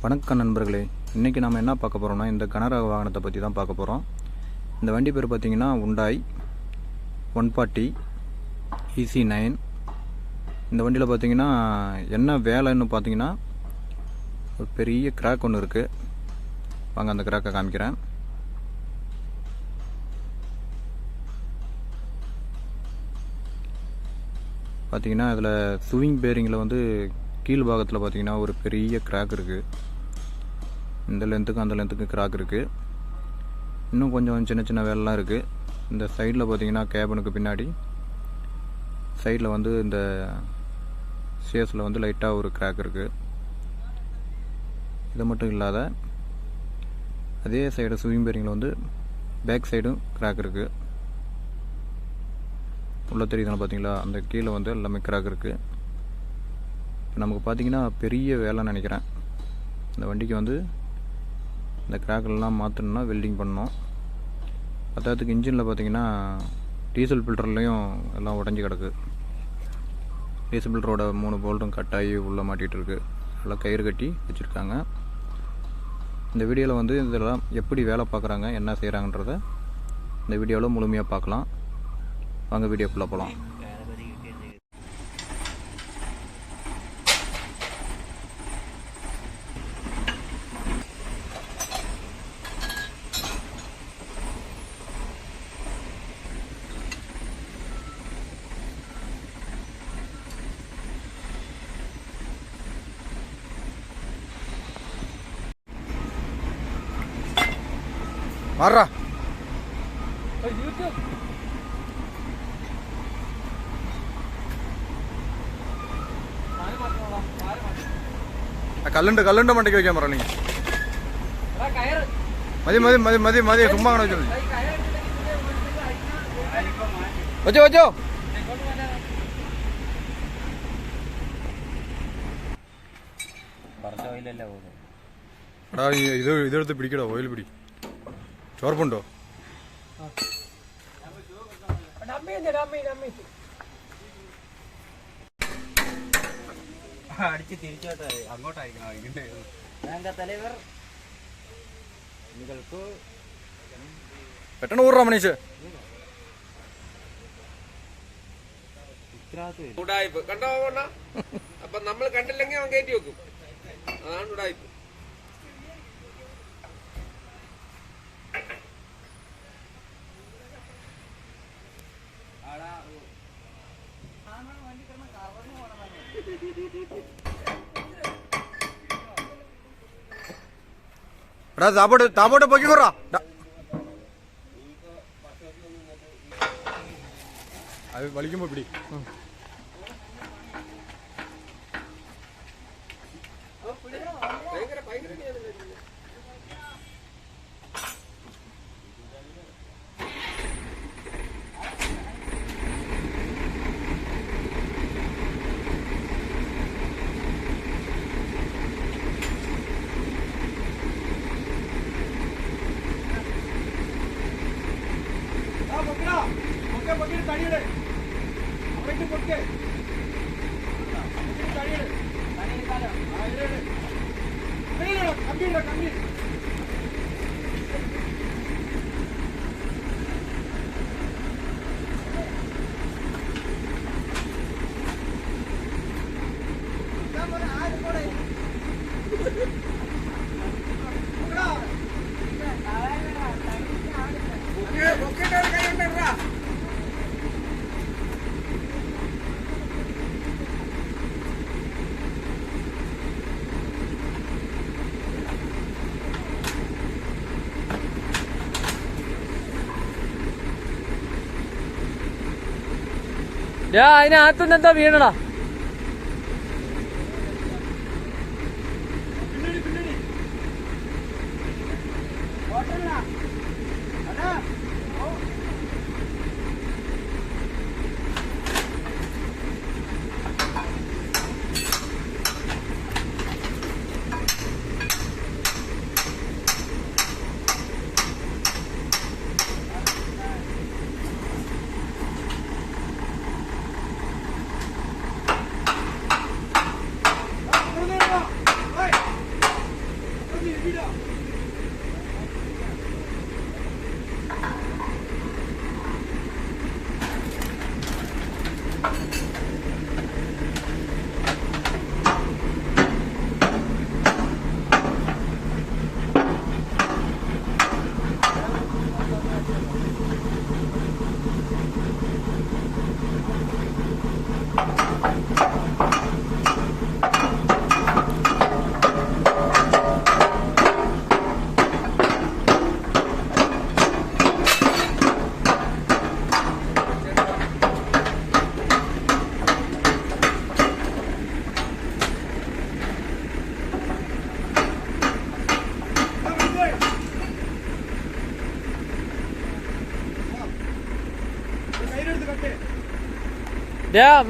வணக்கம் நண்பர்களே, இன்றைக்கி நம்ம என்ன பார்க்க போகிறோம்னா இந்த கனரக வாகனத்தை பற்றி தான் பார்க்க போகிறோம். இந்த வண்டி பேர் பார்த்திங்கன்னா Hyundai 140 EC9. இந்த வண்டியில் பார்த்திங்கன்னா என்ன வேலைன்னு பார்த்திங்கன்னா ஒரு பெரிய கிராக் ஒன்று இருக்குது. வாங்க அந்த கிராக்கை காமிக்கிறேன். பார்த்திங்கன்னா இதில் ஸ்விங் பேரிங்கில் வந்து கீழ் பாகத்தில் பார்த்திங்கன்னா ஒரு பெரிய கிராக் இருக்குது. இந்த லென்த்துக்கும் அந்த லென்த்துக்கும் கிராக் இருக்குது. இன்னும் கொஞ்சம் சின்ன சின்ன வேலைலாம் இருக்குது. இந்த சைடில் பார்த்திங்கன்னா கேபனுக்கு பின்னாடி சைடில் வந்து இந்த சேஸில் வந்து லைட்டாக ஒரு கிராக் இருக்குது. இது மட்டும் இல்லாத அதே சைடு ஸ்விங் பேரிங்கில் வந்து பேக் சைடும் கிராக் இருக்குது. உள்ள தெரியுதுன்னு பார்த்தீங்களா, அந்த கீழே வந்து எல்லாமே கிராக் இருக்குது. இப்போ நமக்கு பார்த்திங்கன்னா பெரிய வேலைன்னு நினைக்கிறேன். இந்த வண்டிக்கு வந்து இந்த கிராக்கெல்லாம் மாற்றணுன்னா வெல்டிங் பண்ணணும். பத்தாவதுக்கு இன்ஜினில் பார்த்திங்கன்னா டீசல் ஃபில்டர்லேயும் எல்லாம் உடஞ்சி கிடக்கு. டீசல் ஃபில்டரோட 3 போல்ட்டும் கட்டாகி உள்ளே மாட்டிகிட்ருக்கு. எல்லாம் கயிறு கட்டி வச்சுருக்காங்க. இந்த வீடியோவில் வந்து இதெல்லாம் எப்படி வேலை பார்க்குறாங்க, என்ன செய்கிறாங்கன்றத இந்த வீடியோவில் முழுமையாக பார்க்கலாம். வாங்க வீடியோக்குள்ளே போகலாம். மாறா கல்லுண்டு மண்டைக்கு வைக்க மாறோம். நீங்க மதி மதி மதி மதி மதி சும்மா வச்சு வச்சோ வச்சோ இது இது எடுத்து பிடிக்கடா. ஓயில் பிடி ചോർപ്പുണ്ടോ? അടിച്ച് തിരിച്ചോട്ടെ, അങ്ങോട്ടായിരിക്കണം. തലവർ നിങ്ങൾക്ക് പെട്ടെന്ന് ഊറാ മനീഷ്. ഉടായ്പ് കണ്ടോ? അപ്പൊ നമ്മൾ കണ്ടില്ലെങ്കിൽ അവൻ കയറ്റി വെക്കും. അതാണ് ഉടായ്പ്. താപോട്ട് പൊക്കിക്കോറാ. അത് വലിക്കുമ്പോ പിടി. അതിനകത്തുനിന്ന് എന്താ വീണടാ?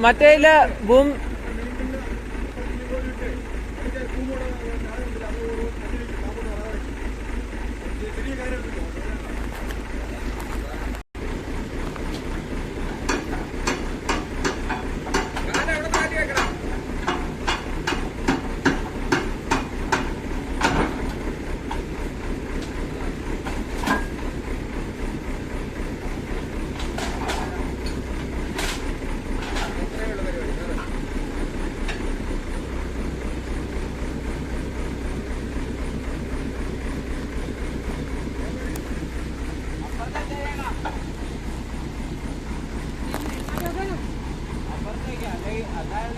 മറ്റേ ബൂം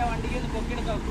വണ്ടിക്ക് പൊക്കിയെടുക്കാം.